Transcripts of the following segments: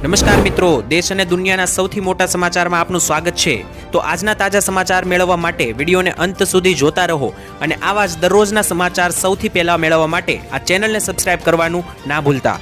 નમસ્કાર મિત્રો, દેશ અને દુનિયાના સૌથી મોટા સમાચારમાં આપનું સ્વાગત છે। તો આજના તાજા સમાચાર મેળવવા માટે વિડીયોને અંત સુધી જોતા રહો અને આવા જ દરરોજના સમાચાર સૌથી પહેલા મેળવવા માટે આ ચેનલને સબસ્ક્રાઇબ કરવાનું ના ભૂલતા।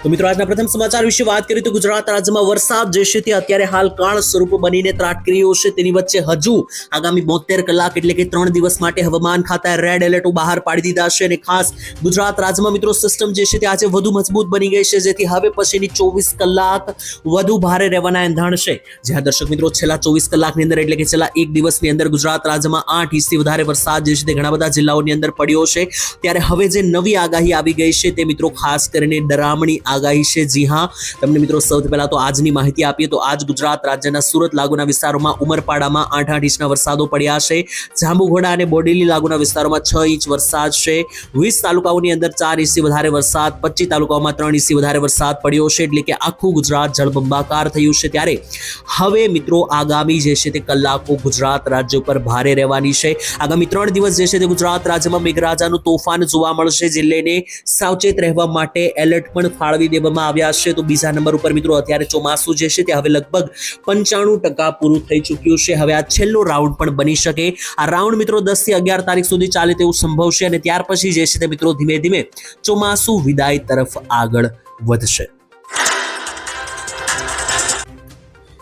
તો મિત્રો આજના પ્રથમ સમાચાર વિશે વાત કરીએ તો ગુજરાત રાજ્યમાં વરસાદ જે છે તે અત્યારે હાલ કાળ સ્વરૂપ બનીને ત્રાટકી રહ્યો છે। તેની વચ્ચે હજુ આગામી 72 કલાક એટલે કે 3 દિવસ માટે હવામાન ખાતાએ રેડ એલર્ટ બહાર પાડી દીધા છે અને ખાસ ગુજરાત રાજ્યમાં મિત્રો સિસ્ટમ જે છે તે આજે વધુ મજબૂત બની ગઈ છે, જેથી હવે પછીની 24 કલાક વધુ ભારે રહેવાના એંધાણ છે। જ્યાં દર્શક મિત્રો છેલ્લા 24 કલાકની અંદર એટલે કે છેલ્લા એક દિવસની અંદર ગુજરાત રાજ્યમાં 8 ઇંચથી વધારે વરસાદ જે છે તે ઘણા બધા જિલ્લાઓની અંદર પડ્યો છે। ત્યારે હવે જે નવી આગાહી આવી ગઈ છે તે મિત્રો ખાસ કરીને ડરામણી આગાહી છે। જી હા, તમને મિત્રો સૌથી પહેલા તો આજની માહિતી આપીએ તો આજ ગુજરાત રાજ્યના સુરત લાગુના વિસ્તારોમાં ઉમરપાડામાં 8 ઇંચના વરસાદો પડ્યા છે। જાંબુઘોડા અને બોડેલી લાગુના વિસ્તારોમાં 6 ઇંચ વરસાદ છે। 20 તાલુકાઓની અંદર 4 ઇંચથી વધારે વરસાદ, 25 તાલુકાઓમાં 3 ઇંચથી વધારે વરસાદ પડ્યો છે, એટલે કે આખું ગુજરાત જળબંબાકાર થયું છે। ત્યારે હવે મિત્રો આગામી જે છે તે કલાકો ગુજરાત રાજ્ય ઉપર ભારે રહેવાની છે। આગામી 3 દિવસ જે છે તે ગુજરાત રાજ્યમાં મેઘરાજાનું તોફાન જોવા મળશે, જે લઈને સાવચેત રહેવા માટે એલર્ટ પણ ફાળવી દેવામાં આવ્યા છે। તો બીજા નંબર ઉપર મિત્રો અત્યારે ચોમાસું જે છે તે હવે લગભગ 95% પૂરું થઈ ચૂક્યું છે। હવે આ છેલ્લો રાઉન્ડ પણ બની શકે। આ રાઉન્ડ મિત્રો 10 થી 11 તારીખ સુધી ચાલે તેવું સંભવ છે અને ત્યાર પછી જે છે તે મિત્રો ધીમે ધીમે ચોમાસું વિદાય તરફ આગળ વધશે।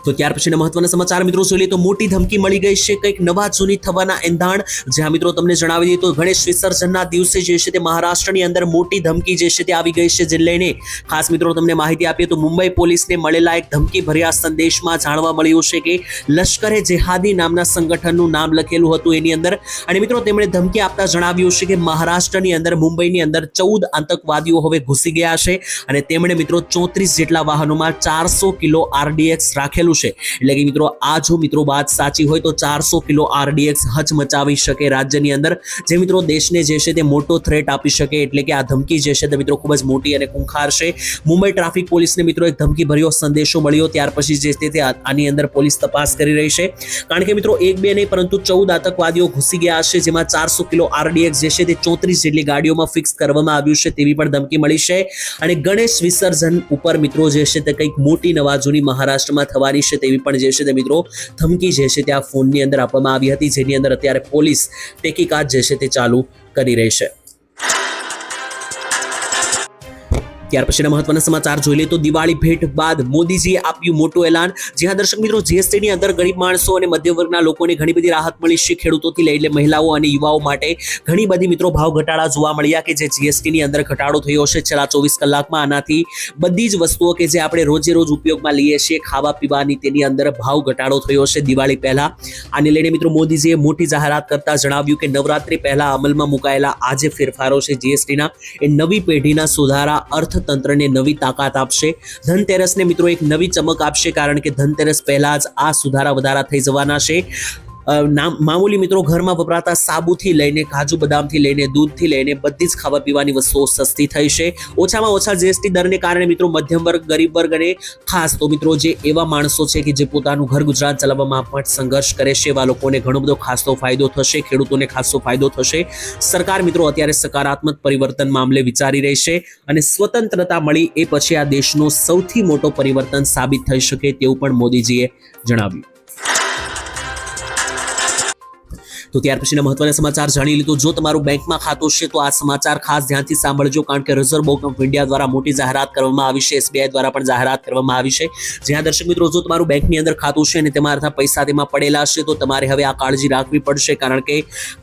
તો ત્યાર પછીના મહત્વના સમાચાર મિત્રો જોઈએ તો મોટી ધમકી મળી ગઈ છે કંઈક નવા જૂની થવાના એંધાણ। જ્યાં મિત્રો તમને જણાવી દઈએ તો ગણેશ વિસર્જનના દિવસે જે છે તે મહારાષ્ટ્રની અંદર મોટી ધમકી જે છે તે આવી ગઈ છે, જે લઈને ખાસ મિત્રો તમને માહિતી આપીએ તો મુંબઈ પોલીસને મળેલા એક ધમકી ભર્યા સંદેશમાં જાણવા મળ્યું છે કે લશ્કરે જેહાદી નામના સંગઠનનું નામ લખેલું હતું એની અંદર, અને મિત્રો તેમણે ધમકી આપતા જણાવ્યું છે કે મહારાષ્ટ્રની અંદર મુંબઈની અંદર 14 આતંકવાદીઓ હવે ઘૂસી ગયા છે અને તેમણે મિત્રો 34 જેટલા વાહનોમાં 400 કિલો RDX રાખેલું છે। એટલે કે મિત્રો આ જો મિત્રો વાત સાચી હોય તો 400 કિલો RDX હચમચાવી શકે રાજ્યની અંદર, જે મિત્રો દેશને જે છે તે મોટો થ્રેટ આપી શકે। એટલે કે આ ધમકી જે છે તે મિત્રો ખૂબ જ મોટી અને ખૂંખાર છે। મુંબઈ ટ્રાફિક પોલીસને મિત્રો એક ધમકી ભર્યો સંદેશો મળ્યો, ત્યાર પછી જે છે તે આની અંદર પોલીસ તપાસ કરી રહી છે, કારણ કે મિત્રો એક બે નહીં પરંતુ 14 આતંકવાદીઓ ઘૂસી ગયા છે, જેમાં 400 કિલો RDX જે છે તે 34 જેટલી ગાડીઓમાં ફિક્સ કરવામાં આવ્યું છે તેવી પણ ધમકી મળી છે। અને ગણેશ વિસર્જન ઉપર મિત્રો જે છે તે કંઈક મોટી નવાજૂની મહારાષ્ટ્રમાં થવાની છે તેવી પણ જે છે તે મિત્રો ધમકી જે છે તે આ ફોનની અંદર આપવામાં આવી હતી, જેની અંદર અત્યારે પોલીસ તહેકીકાત જે છે તે ચાલુ કરી રહી છે। ત્યાર પછીના મહત્વના સમાચાર જોઈ લઈએ તો દિવાળી ભેટ બાદ મોદીજીએ આપ્યું મોટું એલાન। જ્યાં દર્શક મિત્રો જીએસટીની અંદર ગરીબ માણસો અને મધ્યમ વર્ગના લોકોને ઘણી બધી રાહત મળી છે, ખેડૂતોથી લઈને મહિલાઓ અને યુવાઓ માટે ઘણી બધી મિત્રો ભાવ ઘટાડા જોવા મળ્યા કે જે જીએસટીની અંદર ઘટાડો થયો છે છેલ્લા 24 કલાકમાં। આનાથી બધી જ વસ્તુઓ કે જે આપણે રોજે રોજ ઉપયોગમાં લઈએ છીએ ખાવા પીવાની તેની અંદર ભાવ ઘટાડો થયો છે દિવાળી પહેલા। આને લઈને મિત્રો મોદીજીએ મોટી જાહેરાત કરતા જણાવ્યું કે નવરાત્રી પહેલા અમલમાં મુકાયેલા આ જે ફેરફારો છે જીએસટીના એ નવી પેઢીના સુધારા અર્થતંત્રને નવી તાકાત આપશે। ધનતેરસને મિત્રો એક નવી ચમક આપશે, કારણ કે ધનતેરસ પહેલા જ આ સુધારા વધારા થઈ જવાના છે। મામૂલી મિત્રો ઘરમાં વપરાતા સાબુથી લઈને કાજુ બદામથી લઈને દૂધથી લઈને બધી જ ખાવા પીવાની વસ્તુઓ સસ્તી થઈ છે। ઓછામાં ઓછા જીએસટી દરને કારણે મિત્રો મધ્યમ વર્ગ, ગરીબ વર્ગ અને ખાસ તો મિત્રો જે એવા માણસો છે કે જે પોતાનું ઘર ગુજરાન ચલાવવામાં પણ સંઘર્ષ કરે છે એવા લોકોને ઘણો બધો ખાસો ફાયદો થશે, ખેડૂતોને ખાસો ફાયદો થશે। સરકાર મિત્રો અત્યારે સકારાત્મક પરિવર્તન મામલે વિચારી રહી છે અને સ્વતંત્રતા મળી એ પછી આ દેશનો સૌથી મોટો પરિવર્તન સાબિત થઈ શકે તેવું પણ મોદીજીએ જણાવ્યું। તો ત્યાર પછીના મહત્વના સમાચાર જાણી લીધું। જો તમારું બેંકમાં ખાતું છે તો આ સમાચાર ખાસ ધ્યાનથી સાંભળજો, કારણ કે રિઝર્વ બેંક ઓફ ઇન્ડિયા દ્વારા મોટી જાહેરાત કરવામાં આવી છે, SBI દ્વારા પણ જાહેરાત કરવામાં આવી છે। જ્યાં દર્શક મિત્રો જો તમારું બેંકની અંદર ખાતું છે અને તમારા પૈસા તેમાં પડેલા છે તો તમારે હવે આ કાળજી રાખવી પડશે, કારણ કે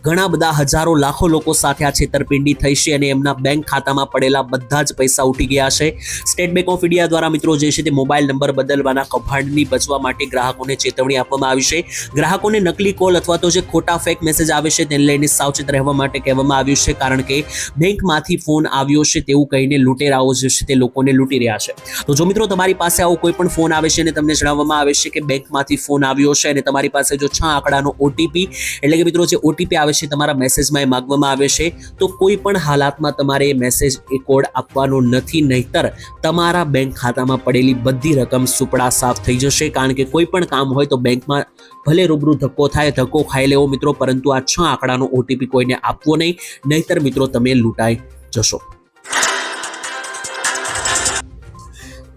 ઘણા બધા હજારો લાખો લોકો સાથે આ છેતરપિંડી થઈ છે અને એમના બેંક ખાતામાં પડેલા બધા જ પૈસા ઉઠી ગયા છે। સ્ટેટ બેંક ઓફ ઇન્ડિયા દ્વારા મિત્રો જે છે તે મોબાઈલ નંબર બદલવાના કૌભાંડની બચવા માટે ગ્રાહકોને ચેતવણી આપવામાં આવી છે। ગ્રાહકોને નકલી કોલ અથવા તો જે ખોટા ફેક મેસેજ આવે છે તેને લઈને સાવચેત રહેવા માટે કહેવામાં આવ્યું છે, કારણ કે બેંકમાંથી ફોન આવ્યો છે તેવું કહીને લૂંટેરાઓ જે છે તે લોકોને લૂંટી રહ્યા છે। તો જો મિત્રો તમારી પાસે આવો કોઈ પણ ફોન આવે છે અને તમને જણાવવામાં આવે છે કે બેંકમાંથી ફોન આવ્યો છે અને તમારી પાસે જો 6 આંકડાનો OTP એટલે કે મિત્રો જે OTP આવે છે તમારા મેસેજમાં એ માંગવામાં આવે છે, તો કોઈ પણ હાલાતમાં તમારે એ મેસેજ એ કોડ આપવાનો નથી, નહીતર તમારા બેંક ખાતામાં પડેલી બધી રકમ સુપડા સાફ થઈ જશે। કારણ કે કોઈ પણ કામ હોય તો બેંકમાં ભલે રૂબરૂ ધક્કો થાય, ધક્કો ખાઈ લેવો મિત્રો, પરંતુ આ 6 આંકડાનો OTP કોઈને આપવો નહીં, નહીતર મિત્રો તમે લૂંટાઈ જશો।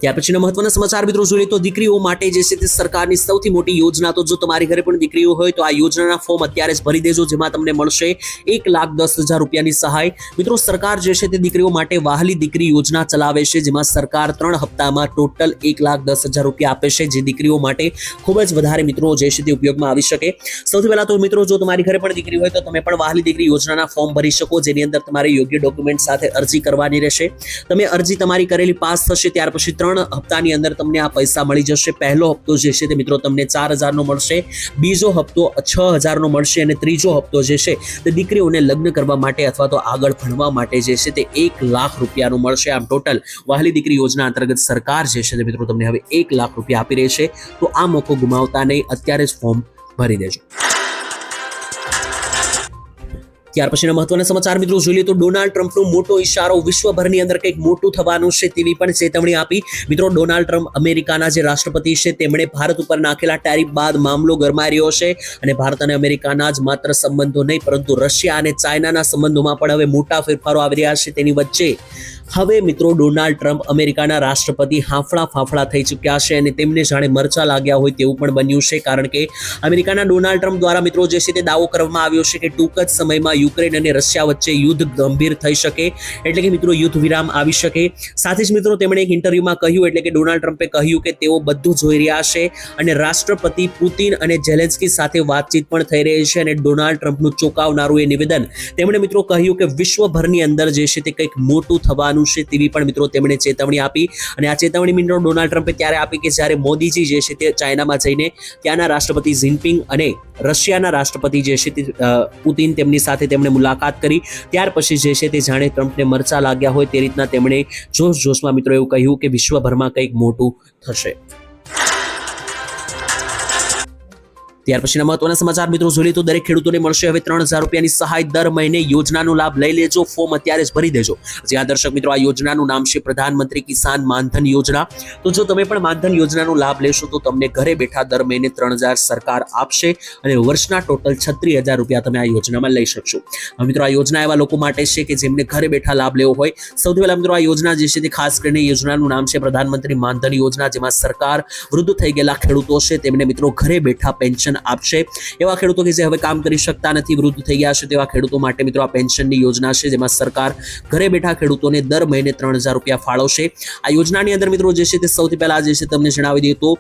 ત્યાર પછીના મહત્વના સમાચાર મિત્રો જોઈએ તો દીકરીઓ માટે જે છે તે સરકારની સૌથી મોટી યોજના, તો જો તમારી ઘરે પણ દીકરીઓ હોય તો આ યોજનાના ફોર્મ અત્યારે જ ભરી દેજો, જેમાં તમને મળશે 1,10,000 રૂપિયાની સહાય. મિત્રો સરકાર જે છે તે દીકરીઓ માટે વહાલી દીકરી યોજના ચલાવે છે, જેમાં સરકાર 3 હપ્તામાં ટોટલ 1,10,000 રૂપિયા આપે છે, જે દીકરીઓ માટે ખૂબ જ વધારે મિત્રો જે છે તે ઉપયોગમાં આવી શકે. સૌથી પહેલા તો મિત્રો જો તમારી ઘરે પણ દીકરી હોય તો તમે પણ વહાલી દીકરી યોજનાના ફોર્મ ભરી શકો, જેની અંદર તમારે યોગ્ય ડોક્યુમેન્ટ સાથે અરજી કરવાની રહેશે. તમે અરજી તમારી કરેલી પાસ થશે ત્યાર પછી 3 હપ્તાની અંદર તમને આ પૈસા મળી જશે. પહેલો હપ્તો જે છે તે મિત્રો તમને 4,000 નો મળશે, બીજો હપ્તો 6,000 નો મળશે અને ત્રીજો હપ્તો જે છે તે દીકરીઓને લગ્ન કરવા માટે અથવા તો આગળ ભણવા માટે જે છે તે 1,00,000 રૂપિયાનું મળશે. આમ ટોટલ વહાલી દીકરી યોજના અંતર્ગત સરકાર જે છે તે મિત્રો તમને હવે 1,00,000 રૂપિયા આપી રહી છે. તો આ મોકો ગુમાવતા નહીં, અત્યારે જ ફોર્મ ભરી દેજો. ત્યાર પછીના મહત્વના સમાચાર મિત્રો જોઈએ તો ડોનાલ્ડ ટ્રમ્પનો મોટો ઇશારો, વિશ્વભરની અંદર કંઈક મોટું થવાનું છે તેવી પણ ચેતવણી આપી. મિત્રો ડોનાલ્ડ ટ્રમ્પ અમેરિકાના જે રાષ્ટ્રપતિ છે તેમણે ભારત ઉપર નાખેલા ટેરિફ બાદ મામલો ગરમાઈ રહ્યો છે અને ભારત અને અમેરિકાના જ માત્ર સંબંધો નહીં પરંતુ રશિયા અને ચાઇનાના સંબંધોમાં પણ હવે મોટા ફેરફારો આવી રહ્યા છે. તેની વચ્ચે હવે મિત્રો ડોનાલ્ડ ટ્રમ્પ અમેરિકાના રાષ્ટ્રપતિ હાંફળા ફાંફળા થઈ ચૂક્યા છે અને તેમને જાણે મરચા લાગ્યા હોય તેવું પણ બન્યું છે, કારણ કે અમેરિકાના ડોનાલ્ડ ટ્રમ્પ દ્વારા મિત્રો જે છે તે દાવો કરવામાં આવ્યો છે કે ટૂંક જ સમયમાં યુક્રેન અને રશિયા વચ્ચે યુદ્ધ ગંભીર થઈ શકે, એટલે કે મિત્રો યુદ્ધ વિરામ આવી શકે. સાથે જ મિત્રો તેમણે એક ઇન્ટરવ્યુમાં કહ્યું, એટલે કે ડોનાલ્ડ ટ્રમ્પે કહ્યું કે તેઓ બધું જોઈ રહ્યા છે અને રાષ્ટ્રપતિ પુતિન અને ઝેલેન્સ્કી સાથે વાતચીત પણ થઈ રહી છે. અને ડોનાલ્ડ ટ્રમ્પનું ચોંકાવનારું એ નિવેદન, તેમણે મિત્રો કહ્યું કે વિશ્વભરની અંદર જે છે તે કંઈક મોટું થવાનું છે તેવી પણ મિત્રો તેમણે ચેતવણી આપી. અને આ ચેતવણી મિત્રો ડોનાલ્ડ ટ્રમ્પે ત્યારે આપી કે જ્યારે મોદીજી જે છે તે ચાઇનામાં જઈને ત્યાંના રાષ્ટ્રપતિ જિનપિંગ અને રશિયાના રાષ્ટ્રપતિ જે છે તે પુતિન તેમની સાથે તેમણે મુલાકાત કરી. ત્યાર પછી જે છે તે જાણે ટ્રમ્પને મરચા લાગ્યા હોય તે રીતના તેમણે જોશમાં મિત્રો એવું કહ્યું કે વિશ્વભરમાં કંઈક મોટું થશે. ત્યાર પછીના મહત્વના સમાચાર મિત્રો જોઈએ તો દરેક ખેડૂતોને મળશે હવે 3,000 રૂપિયાની સહાય. દર મહિને યોજનાનો લાભ લઈ લેજો, ફોર્મ અત્યારે જ ભરી દેજો. જે આ દર્શક મિત્રો, આ યોજનાનું નામ છે પ્રધાનમંત્રી કિસાન માનધન યોજના. તો જો તમે પણ માનધન યોજનાનો લાભ લેશો તો તમને ઘરે બેઠા દર મહિને 3,000 સરકાર આપશે અને વર્ષના ટોટલ 36,000 રૂપિયા તમે આ યોજનામાં લઈ શકશો. હવે મિત્રો આ યોજના એવા લોકો માટે છે કે જેમને ઘરે બેઠા લાભ લેવો હોય. સૌથી પહેલા મિત્રો આ યોજના જે છે તે ખાસ કરીને યોજનાનું નામ છે પ્રધાનમંત્રી માનધન યોજના, જેમાં સરકાર વૃદ્ધ થઈ ગયેલા ખેડૂતો છે તેમને મિત્રો ઘરે બેઠા પેન્શન આપશે. એવા ખેડૂતો કે જે હવે કામ કરી શકતા નથી, વૃદ્ધ થઈ ગયા છે, તેવા ખેડૂતો માટે મિત્રો આ પેન્શનની યોજના છે, જેમાં સરકાર ઘરે બેઠા ખેડૂતોને દર મહિને 3,000 રૂપિયા ફાળવશે. આ યોજનાની અંદર મિત્રો જે છે તે સૌથી પહેલા જે છે તમને જણાવી દઈએ તો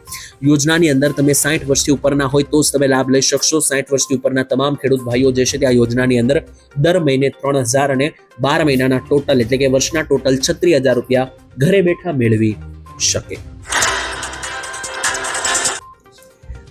યોજનાની અંદર તમે 60 વર્ષથી ઉપરના હોય તો જ તમે લાભ લઈ શકશો. 60 વર્ષથી ઉપરના તમામ ખેડૂત ભાઈઓ જે છે તે આ યોજનાની અંદર દર મહિને 3,000 અને 12 મહિનાના ટોટલ એટલે કે વર્ષના ટોટલ 36,000 રૂપિયા ઘરે બેઠા મેળવી શકે.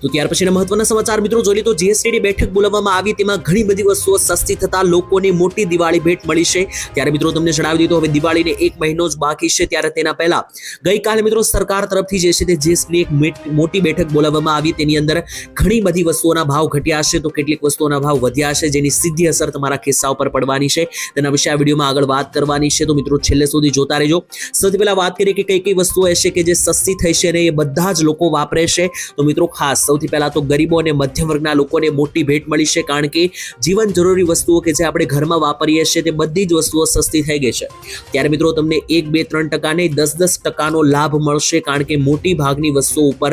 તો ત્યાર પછીના મહત્વના સમાચાર મિત્રો જોઈએ તો જીએસટીની બેઠક બોલાવવામાં આવી, તેમાં ઘણી બધી વસ્તુઓ સસ્તી થતા લોકોને મોટી દિવાળી ભેટ મળી છે. ત્યારે મિત્રો તમને જણાવી દીધું હવે દિવાળીને 1 મહિનો જ બાકી છે. ત્યારે તેના પહેલા ગઈકાલે મિત્રો સરકાર તરફથી જે છે તે જીએસટીની એક મોટી બેઠક બોલાવવામાં આવી. તેની અંદર ઘણી બધી વસ્તુઓના ભાવ ઘટ્યા છે તો કેટલીક વસ્તુઓના ભાવ વધ્યા છે, જેની સીધી અસર તમારા ખિસ્સા ઉપર પડવાની છે. તેના વિશે આ વિડીયોમાં આગળ વાત કરવાની છે, તો મિત્રો છેલ્લે સુધી જોતા રહેજો. સૌથી પહેલા વાત કરીએ કે કઈ કઈ વસ્તુઓ હશે કે જે સસ્તી થઈ છે અને એ બધા જ લોકો વાપરે છે. તો મિત્રો ખાસ સૌથી પહેલા તો ગરીબો અને મધ્યમ વર્ગના લોકોને મોટી ભેટ મળી છે, કારણ કે જીવન જરૂરી વસ્તુઓ કે જે આપણે ઘરમાં વાપરીએ છીએ તે બધી જ વસ્તુઓ સસ્તી થઈ ગઈ છે. ત્યારે મિત્રો તમને 1, 2, 3% નહીં 10% લાભ મળશે, કારણ કે મોટી ભાગની વસ્તુઓ ઉપર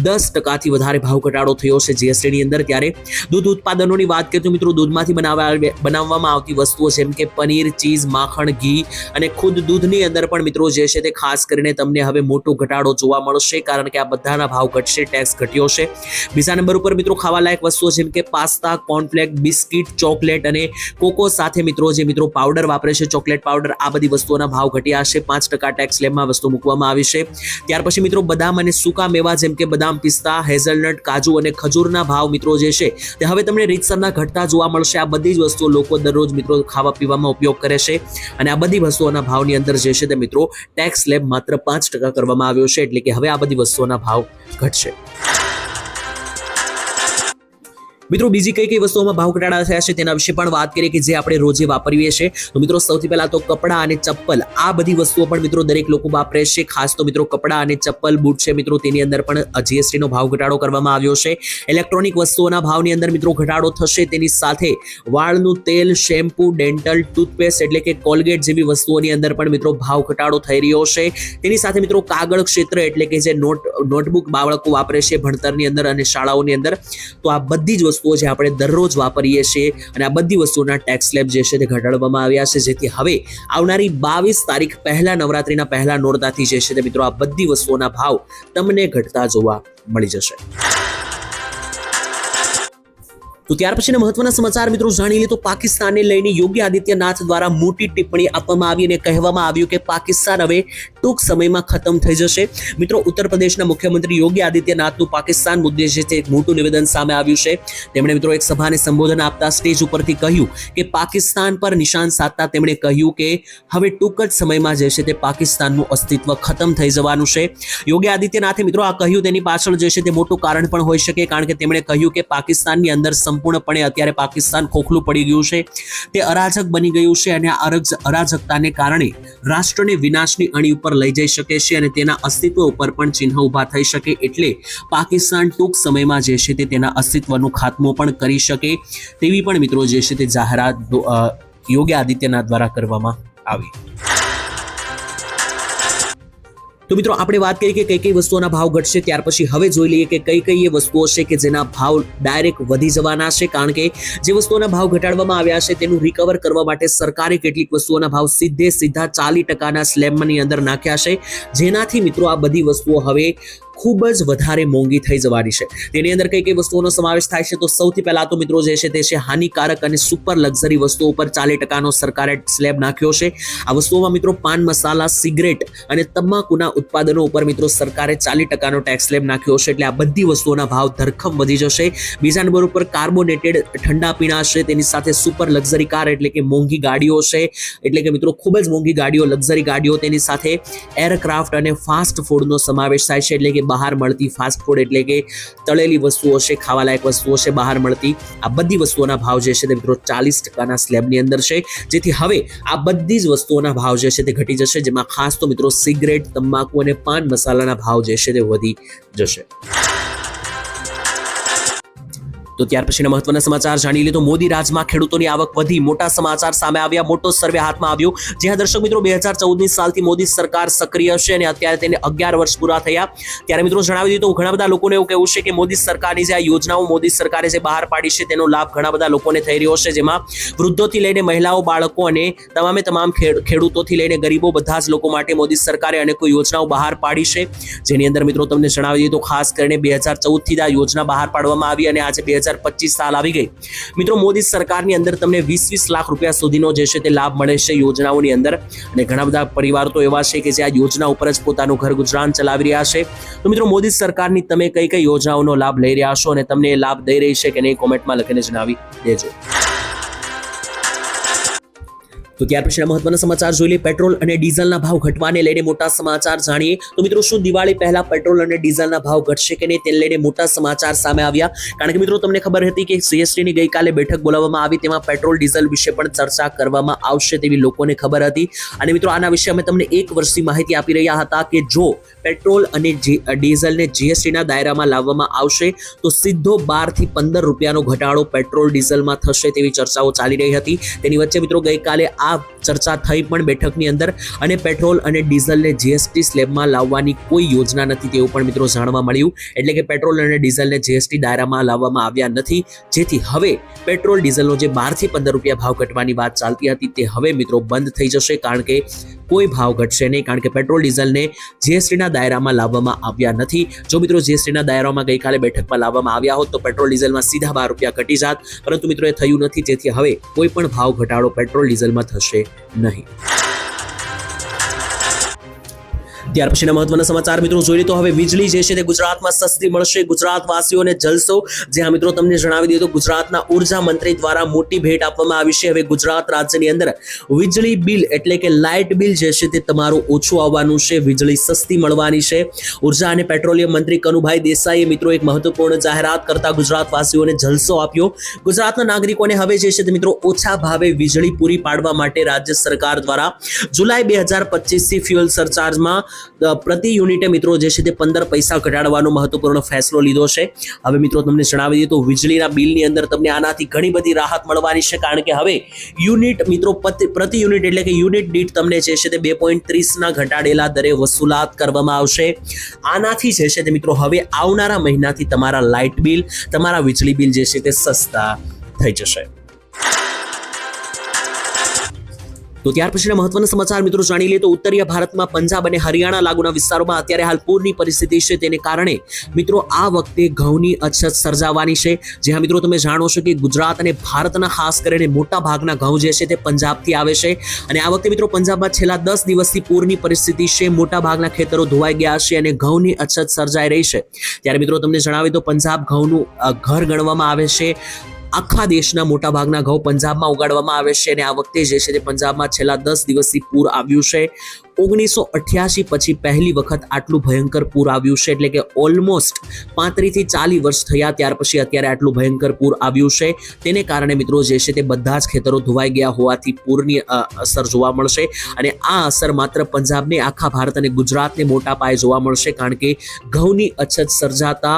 10% વધારે ભાવ ઘટાડો થયો છે જીએસટીની અંદર. ત્યારે દૂધ ઉત્પાદનોની વાત કરીએ તો મિત્રો દૂધમાંથી બનાવવામાં આવતી વસ્તુઓ જેમ કે પનીર, ચીઝ, માખણ, ઘી અને ખુદ દૂધની અંદર પણ મિત્રો જે છે તે ખાસ કરીને તમને હવે મોટો ઘટાડો જોવા મળશે, કારણ કે આ બધાના ભાવ ઘટશે, ટેક્સ ઘટ્યો છે. બીજા નંબર ઉપર મિત્રો ખાવાલાયક વસ્તુઓ જેમ કે પાસ્તા, કોર્નફ્લેક, બિસ્કિટ, ચોકલેટ અને કોકો સાથે મિત્રો જે મિત્રો પાવડર વાપરે છે, ચોકલેટ પાવડર, આ બધી વસ્તુઓના ભાવ ઘટ્યા છે. 5% ટેક્સ સ્લેબમાં વસ્તુ મૂકવામાં આવી છે. ત્યાર પછી મિત્રો બદામ અને સૂકા મેવા જેમ કે બદામ, પિસ્તા, હેઝલનટ, કાજુ અને ખજૂરના ભાવ મિત્રો જે છે તે હવે તમને રીતસરના ઘટતા જોવા મળશે. આ બધી જ વસ્તુઓ લોકો દરરોજ મિત્રો ખાવા પીવામાં ઉપયોગ કરે છે અને આ બધી વસ્તુઓના ભાવની અંદર જે છે તે મિત્રો ટેક્સ સ્લેબ માત્ર 5% કરવામાં આવ્યો છે, એટલે કે હવે આ બધી વસ્તુઓના ભાવ ઘટશે. મિત્રો બીજી કઈ કઈ વસ્તુઓમાં ભાવ ઘટાડા થયા છે તેના વિશે પણ વાત કરીએ કે જે આપણે રોજે વાપરીએ છીએ. તો મિત્રો સૌથી પહેલા તો કપડાં અને ચપ્પલ, આ બધી વસ્તુઓ પણ મિત્રો દરેક લોકો વાપરે છે. ખાસ તો મિત્રો કપડાં અને ચપ્પલ, બૂટ છે મિત્રો, તેની અંદર પણ જીએસટી નો ભાવ ઘટાડો કરવામાં આવ્યો છે. ઇલેક્ટ્રોનિક વસ્તુઓના ભાવની અંદર મિત્રો ઘટાડો થશે. તેની સાથે વાળનું તેલ, શેમ્પુ, ડેન્ટલ, ટૂથપેસ્ટ એટલે કે કોલગેટ જેવી વસ્તુઓની અંદર પણ મિત્રો ભાવ ઘટાડો થઈ રહ્યો છે. તેની સાથે મિત્રો કાગળ ક્ષેત્ર એટલે કે જે નોટબુક બાળકો વાપરે છે ભણતરની અંદર અને શાળાઓની અંદર, તો આ બધી જ વસ્તુઓ જે આપણે દરરોજ વાપરીએ છીએ અને આ બધી વસ્તુઓના ટેક્સ સ્લેબ જે છે તે ઘટાડવામાં આવ્યા છે, જેથી હવે આવનારી 22 તારીખ પહેલા નવરાત્રીના પહેલા નોરતાથી જે છે તે મિત્રો આ બધી વસ્તુઓના ભાવ તમને ઘટતા જોવા મળી જશે. તો ત્યાર પછીના મહત્વના સમાચાર મિત્રો જાણી લે તો પાકિસ્તાનને લઈને યોગી આદિત્યનાથ દ્વારા મોટી ટિપ્પણી આપવામાં આવી અને કહેવામાં આવ્યું કે પાકિસ્તાન હવે ટૂંક સમયમાં ખતમ થઈ જશે. મિત્રો ઉત્તર પ્રદેશના મુખ્યમંત્રી યોગી આદિત્યનાથનું પાકિસ્તાન મુદ્દે જે છે એક મોટું નિવેદન સામે આવ્યું છે. તેમણે મિત્રો એક સભાને સંબોધન આપતા સ્ટેજ ઉપરથી કહ્યું કે પાકિસ્તાન પર નિશાન સાધતા તેમણે કહ્યું કે હવે ટૂંક જ સમયમાં જે છે તે પાકિસ્તાનનું અસ્તિત્વ ખતમ થઈ જવાનું છે. યોગી આદિત્યનાથે મિત્રો આ કહ્યું તેની પાછળ જે છે તે મોટું કારણ પણ હોઈ શકે, કારણ કે તેમણે કહ્યું કે પાકિસ્તાનની અંદર સંપૂર્ણપણે અત્યારે પાકિસ્તાન ખોખલું પડી ગયું છે, તે અરાજક બની ગયું છે અને આ અરાજકતાને કારણે રાષ્ટ્રને વિનાશની અણી ઉપર લઈ જઈ શકે છે અને તેના અસ્તિત્વ ઉપર પણ ચિહ્ન ઊભા થઈ શકે. એટલે પાકિસ્તાન ટૂંક સમયમાં જે છે તે તેના અસ્તિત્વનો ખાત્મો પણ કરી શકે તેવી પણ મિત્રો જે છે તે જાહેરાત યોગી આદિત્યનાથ દ્વારા કરવામાં આવી. તો મિત્રો આપણે વાત કરીએ કે કઈ કઈ વસ્તુઓના ભાવ ઘટશે, ત્યાર પછી હવે જોઈ લઈએ કે કઈ કઈ એ વસ્તુઓ છે કે જેના ભાવ ડાયરેક્ટ વધી જવાના છે, કારણ કે જે વસ્તુઓના ભાવ ઘટાડવામાં આવ્યા છે તેનું રિકવર કરવા માટે સરકારે કેટલીક વસ્તુઓના ભાવ સીધા 40% સ્લેબની અંદર નાખ્યા છે, જેનાથી મિત્રો આ બધી વસ્તુઓ હવે ખૂબ જ વધારે મોંઘી થઈ જવાની છે. તેની અંદર કઈ કઈ વસ્તુઓનો સમાવેશ થાય છે તો સૌથી પહેલા તો મિત્રો જે છે તે છે હાનિકારક અને સુપર લક્ઝરી વસ્તુઓ ઉપર 40%નો સરકારે સ્લેબ નાખ્યો છે. આ વસ્તુઓમાં મિત્રો પાન મસાલા, સિગરેટ અને તમાકુના ઉત્પાદનો ઉપર મિત્રો સરકારે 40%નો ટેક્સ સ્લેબ નાખ્યો છે. એટલે આ બધી વસ્તુઓના ભાવ ધરખમ વધી જશે. બીજા નંબર ઉપર કાર્બોનેટેડ ઠંડા પીણા છે, તેની સાથે સુપર લક્ઝરી કાર એટલે કે મોંઘી ગાડીઓ છે, એટલે કે મિત્રો ખૂબ જ મોંઘી ગાડીઓ, લક્ઝરી ગાડીઓ, તેની સાથે એરક્રાફ્ટ અને ફાસ્ટ ફૂડનો સમાવેશ થાય છે, એટલે કે બહાર મળતી ફાસ્ટ ફૂડ એટલે કે તળેલી વસ્તુઓ છે, ખાવાલાયક વસ્તુઓ છે બહાર મળતી, આ બધી વસ્તુઓના ભાવ જે છે તે મિત્રો 40%ના સ્લેબની અંદર છે, જેથી હવે આ બધી જ વસ્તુઓના ભાવ જે છે તે ઘટી જશે, જેમાં ખાસ તો મિત્રો સિગરેટ, તમાકુ અને પાન મસાલાના ભાવ જે છે તે વધી જશે. તો ત્યાર પછીના મહત્વના સમાચાર જાણી લે તો મોદી રાજમાં ખેડૂતોની આવક વધી, મોટા સમાચાર સામે આવ્યા, મોટો સર્વે હાથમાં આવ્યો. જ્યાં દર્શક મિત્રો 2014ની સાલથી મોદી સરકાર સક્રિય છે અને અત્યારે તેને 11 વર્ષ પૂરા થયા. ત્યારે મિત્રો જણાવી દીધું તો ઘણા બધા લોકોને એવું કહેવું છે કે મોદી સરકારની જે આ યોજનાઓ મોદી સરકારે જે બહાર પાડી છે તેનો લાભ ઘણા બધા લોકોને થઈ રહ્યો છે, જેમાં વૃદ્ધોથી લઈને મહિલાઓ, બાળકો અને તમામ ખેડૂતોથી લઈને ગરીબો બધા જ લોકો માટે મોદી સરકારે અનેકો યોજનાઓ બહાર પાડી છે, જેની અંદર મિત્રો તમને જણાવી દીધું ખાસ કરીને 2014થી આ યોજના બહાર પાડવામાં આવી અને આજે 2025 સાલ આવી ગઈ. મિત્રો મોદી સરકારની અંદર તમને 20 લાખ રૂપિયા સુધીનો જે છે તે લાભ મળે છે યોજનાઓની અંદર, અને ઘણા બધા પરિવારો તો એવા છે કે જે આ યોજના ઉપર જ પોતાનું ઘર ગુજરાન ચલાવી રહ્યા છે. તો મિત્રો મોદી સરકારની તમે કઈ કઈ યોજનાઓનો લાભ લઈ રહ્યા છો અને તમને એ લાભ દઈ રહી છે કે નહીં, કોમેન્ટમાં લખીને જણાવી દેજો. તો ત્યાર પછીના મહત્વના સમાચાર જોઈ લઈએ. પેટ્રોલ અને ડીઝલના ભાવ ઘટવાને લઈને મોટા સમાચાર જાણીએ તો મિત્રો શું દિવાળી પહેલા પેટ્રોલ અને ડીઝલના ભાવ ઘટશે કે નહીં તેને લઈને મોટા સમાચાર સામે આવ્યા, કારણ કે મિત્રો તમને ખબર હતી કે જીએસટીની ગઈકાલે બેઠક બોલાવવામાં આવી, તેમાં પેટ્રોલ ડીઝલ વિશે પણ ચર્ચા કરવામાં આવશે તેવી લોકોને ખબર હતી. અને મિત્રો આના વિશે અમે તમને 1 વર્ષની માહિતી આપી રહ્યા હતા કે જો પેટ્રોલ અને ડીઝલને જીએસટીના દાયરામાં લાવવામાં આવશે તો સીધો 12 થી 15 રૂપિયાનો ઘટાડો પેટ્રોલ ડીઝલમાં થશે તેવી ચર્ચાઓ ચાલી રહી હતી. તેની વચ્ચે મિત્રો ગઈકાલે આ ચર્ચા થઈ પણ બેઠકની અંદર, અને પેટ્રોલ અને ડીઝલને જીએસટી સ્લેબમાં લાવવાની કોઈ યોજના નથી તેવું પણ મિત્રો જાણવા મળ્યું. એટલે કે પેટ્રોલ અને ડીઝલને જીએસટી દાયરામાં લાવવામાં આવ્યા નથી, જેથી હવે પેટ્રોલ ડીઝલનો જે 12 થી 15 રૂપિયા ભાવ ઘટવાની વાત ચાલતી હતી તે હવે મિત્રો બંધ થઈ જશે, કારણ કે કોઈ ભાવ ઘટશે નહીં, કારણ કે પેટ્રોલ ડીઝલને જીએસટીના દાયરામાં લાવવામાં આવ્યા નથી. જો મિત્રો જીએસટીના દાયરામાં ગઈકાલે બેઠકમાં લાવવામાં આવ્યા હોત તો પેટ્રોલ ડીઝલમાં સીધા 12 રૂપિયા ઘટી જાત, પરંતુ મિત્રો એ થયું નથી, જેથી હવે કોઈ પણ ભાવ ઘટાડો પેટ્રોલ ડીઝલમાં થશે નહીં. ત્યાર પછીના મહત્વના સમાચાર મિત્રો જોઈએ તો હવે વીજળી જે છે તે ગુજરાતમાં સસ્તી મળશે, ગુજરાતવાસીઓને જલસો. જ્યાં મિત્રો તમને જણાવી દઈએ તો ગુજરાતના ઉર્જા મંત્રી દ્વારા મોટી ભેટ આપવામાં આવી છે. હવે ગુજરાત રાજ્યની અંદર વીજળી બિલ એટલે કે લાઇટ બિલ જે છે તે તમારું ઓછું આવવાનું છે, વીજળી સસ્તી મળવાની છે. ઉર્જા અને પેટ્રોલિયમ મંત્રી કનુભાઈ દેસાઈએ મિત્રો એક મહત્વપૂર્ણ જાહેરાત કરતા ગુજરાતવાસીઓને જલસો આપ્યો. ગુજરાતના નાગરિકોને હવે જે છે તે મિત્રો ઓછા ભાવે વીજળી પૂરી પાડવા માટે રાજ્ય સરકાર દ્વારા જુલાઈ 2025 થી ફ્યુઅલ સરચાર્જમાં પ્રતિ યુનિટે મિત્રો જે છે તે 15 પૈસા ઘટાડવાનો મહત્વપૂર્ણ ફેસલો લીધો છે. હવે મિત્રો તમને જણાવી દઈએ તો વીજળીના બિલની અંદર તમને આનાથી ઘણી બધી રાહત મળવાની છે, કારણ કે હવે યુનિટ મિત્રો પ્રતિ યુનિટ એટલે કે યુનિટ દીઠ તમને જે છે તે 2.30 ના ઘટાડેલા દરે વસૂલાત કરવામાં આવશે. આનાથી જે છે તે મિત્રો હવે આવનારા મહિનાથી તમારા લાઇટ બિલ, તમારા વીજળી બિલ જે છે તે સસ્તા થઈ જશે. તો ત્યાર પછીના મહત્વના સમાચાર મિત્રો જાણી લઈએ તો ઉત્તરીય ભારતમાં પંજાબ અને હરિયાણા લાગુના વિસ્તારોમાં અત્યારે હાલ પૂરની પરિસ્થિતિ છે. તેને કારણે મિત્રો આ વખતે ઘઉંની અછત સર્જાવાની છે. જ્યાં મિત્રો તમે જાણો છો કે ગુજરાત અને ભારતના ખાસ કરીને મોટા ભાગના ઘઉં જે છે તે પંજાબથી આવે છે. અને આ વખતે મિત્રો પંજાબમાં છેલ્લા 10 દિવસથી પૂરની પરિસ્થિતિ છે. મોટા ભાગના ખેતરો ધોવાઈ ગયા છે અને ઘઉંની અછત સર્જાઈ રહી છે. ત્યારે મિત્રો તમને જણાવી તો પંજાબ ઘઉંનું ઘર ગણવામાં આવે છે. આખા દેશના મોટા ભાગના ઘઉં પંજાબમાં ઉગાડવામાં આવે છે અને આ વખતે જે છે તે પંજાબમાં છેલ્લા 10 દિવસથી પૂર આવ્યું છે. 1988 પછી પહેલી વખત આટલું ભયંકર પૂર આવ્યું છે, એટલે કે ઓલમોસ્ટ 35 થી 40 વર્ષ થયા ત્યાર પછી અત્યારે આટલું ભયંકર પૂર આવ્યું છે. તેને કારણે મિત્રો જે છે તે બધા જ ખેતરો ધોવાઈ ગયા હોવાથી પૂરની અસર જોવા મળશે. અને આ અસર માત્ર પંજાબને, આખા ભારત અને ગુજરાતને મોટા પાયે જોવા મળશે, કારણ કે ઘઉંની અછત સર્જાતા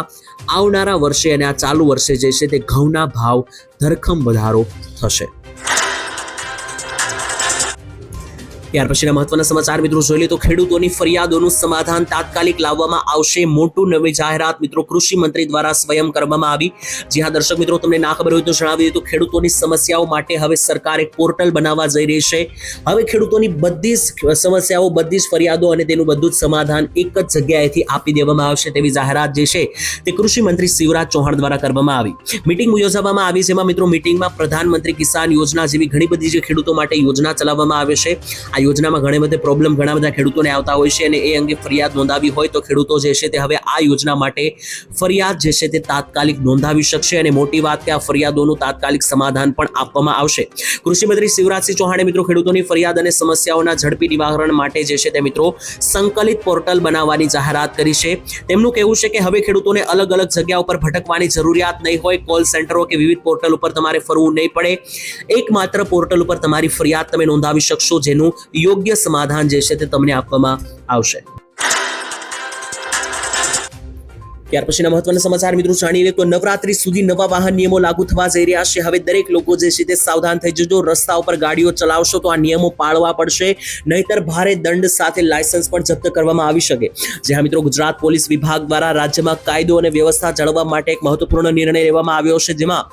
આવનારા વર્ષે અને આ ચાલુ વર્ષે જે છે તે ઘઉંના ભાવ ધરખમ વધારો થશે. ત્યાર પછીના મહત્વના સમાચાર મિત્રો જોઈ લે તો ખેડૂતોની ફરિયાદોનું સમાધાન તાત્કાલિક લાવવામાં આવશે. મોટું નવી જાહેરાત મિત્રો કૃષિ મંત્રી દ્વારા સ્વયં કરવામાં આવી. જી હા દર્શક મિત્રો, તમને ના ખબર હોય તો જણાવી દઈએ તો ખેડૂતોની સમસ્યાઓ માટે હવે સરકાર એક પોર્ટલ બનાવવા જઈ રહી છે. હવે ખેડૂતોની બધી જ સમસ્યાઓ, બધી જ ફરિયાદો અને તેનું બધું જ સમાધાન એક જ જગ્યાએથી આપી દેવામાં આવશે તેવી જાહેરાત જે છે તે કૃષિ મંત્રી શિવરાજ ચૌહાણ દ્વારા કરવામાં આવી. મીટિંગ યોજવામાં આવી, જેમાં મિત્રો મીટિંગમાં પ્રધાનમંત્રી કિસાન યોજના જેવી ઘણી બધી જે ખેડૂતો માટે યોજના ચલાવવામાં આવે છે. આ યોજનામાં ઘણા બધા ખેડૂતોને આવતા હોય છે અને એ અંગે ફરિયાદ નોંધાવી હોય તો ખેડૂતો જે છે તે હવે આ યોજના માટે ફરિયાદ જે છે તે તાત્કાલિક નોંધાવી શકશે. અને મોટી વાત કે આ ફરિયાદોનું તાત્કાલિક સમાધાન પણ આપવામાં આવશે. કૃષિ મંત્રી શિવરાજસિંહ ચૌહાણે મિત્રો ખેડૂતોની ફરિયાદ અને સમસ્યાઓના ઝડપી નિવારણ માટે જે છે તે મિત્રો સંકલિત પોર્ટલ બનાવવાની જાહેરાત કરી છે. તેમનું કહેવું છે કે હવે ખેડૂતોને અલગ અલગ જગ્યા ઉપર ભટકવાની જરૂરિયાત નહીં હોય. કોલ સેન્ટરો કે વિવિધ પોર્ટલ ઉપર તમારે ફરવું નહીં પડે. એકમાત્ર પોર્ટલ ઉપર તમારી ફરિયાદ તમે નોંધાવી શકશો, જેનું યોગ્ય સમાધાન જે છે તે તમને આપવામાં આવશે. ત્યાર પછીના મહત્વના સમાચાર મિત્રો જાણી લે તો નવરાત્રી સુધી નવા વાહન નિયમો લાગુ થવા જઈ રહ્યા છે. હવે દરેક લોકો જે છે તે સાવધાન થઈ જજો. રસ્તા ઉપર ગાડીઓ ચલાવશો તો આ નિયમો પાળવા પડશે, નહીતર ભારે દંડ સાથે લાયસન્સ પણ જપ્ત કરવામાં આવી શકે. જ્યાં મિત્રો ગુજરાત પોલીસ વિભાગ દ્વારા રાજ્યમાં કાયદો અને વ્યવસ્થા જાળવવા માટે એક મહત્વપૂર્ણ નિર્ણય લેવામાં આવ્યો છે, જેમાં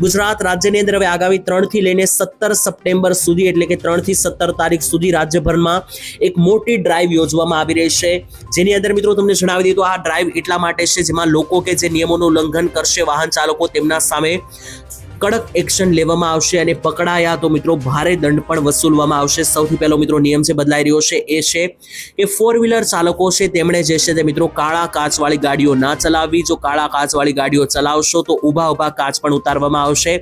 ગુજરાત રાજ્યની અંદર હવે આગામી 3 થી લઈને 17 સપ્ટેમ્બર સુધી એટલે કે 3 થી 17 તારીખ સુધી રાજ્યભરમાં એક મોટી ડ્રાઈવ યોજવામાં આવી રહી છે. જેની અંદર મિત્રો તમને જણાવી દઈએ તો આ ડ્રાઈવ એટલા માટે છે જેમાં લોકો કે જે નિયમોનું ઉલ્લંઘન કરશે, વાહન ચાલકો, તેમના સામે કડક એક્શન લેવામાં આવશે અને પકડાયા તો મિત્રો ભારે દંડ પણ વસૂલવામાં આવશે. સૌથી પહેલો મિત્રો નિયમ જે બદલાઈ રહ્યો છે એ છે કે 4-વ્હીલર ચાલકો છે તેમણે જે છે તે મિત્રો કાળા કાચવાળી ગાડીઓ ના ચલાવવી. જો કાળા કાચવાળી ગાડીઓ ચલાવશો તો ઊભા કાચ પણ ઉતારવામાં આવશે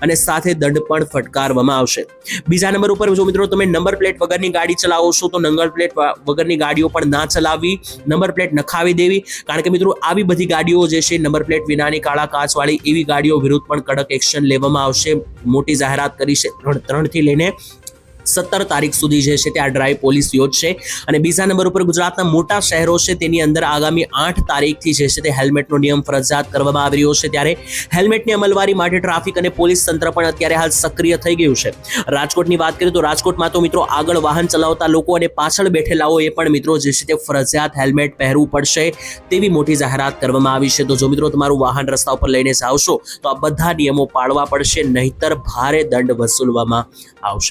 અને સાથે દંડ પણ ફટકારવામાં આવશે. બીજા નંબર ઉપર જો મિત્રો તમે નંબર પ્લેટ વગરની ગાડી ચલાવો છો તો નંબર પ્લેટ વગરની ગાડીઓ પણ ના ચલાવવી, નંબર પ્લેટ નખાવી દેવી. કારણ કે મિત્રો આવી બધી ગાડીઓ જે છે નંબર પ્લેટ વિનાની કાળા કાચવાળી એવી ગાડીઓ વિરુદ્ધ પણ કડક એક્શન લેવામાં આવશે. મોટી જાહેરાત કરી છે. 3 થી લઈને 17 તારીખ સુધી જે છે તે આ ડ્રાઈવ પોલીસ યોજશે. અને બીજા નંબર ઉપર ગુજરાતના મોટા શહેરો છે તેની અંદર આગામી 8 તારીખથી જે છે તે હેલ્મેટનો નિયમ ફરજિયાત કરવામાં આવી રહ્યો છે. ત્યારે હેલ્મેટની અમલવારી માટે ટ્રાફિક અને પોલીસ તંત્ર પણ અત્યારે હાલ સક્રિય થઈ ગયું છે. રાજકોટની વાત કરીએ તો રાજકોટમાં તો મિત્રો આગળ વાહન ચલાવતા લોકો અને પાછળ બેઠેલાઓએ પણ મિત્રો જે છે તે ફરજિયાત હેલ્મેટ પહેરવું પડશે તેવી મોટી જાહેરાત કરવામાં આવી છે. તો જો મિત્રો તમારું વાહન રસ્તા ઉપર લઈને જાવશો તો આ બધા નિયમો પાળવા પડશે, નહીતર ભારે દંડ વસૂલવામાં આવશે.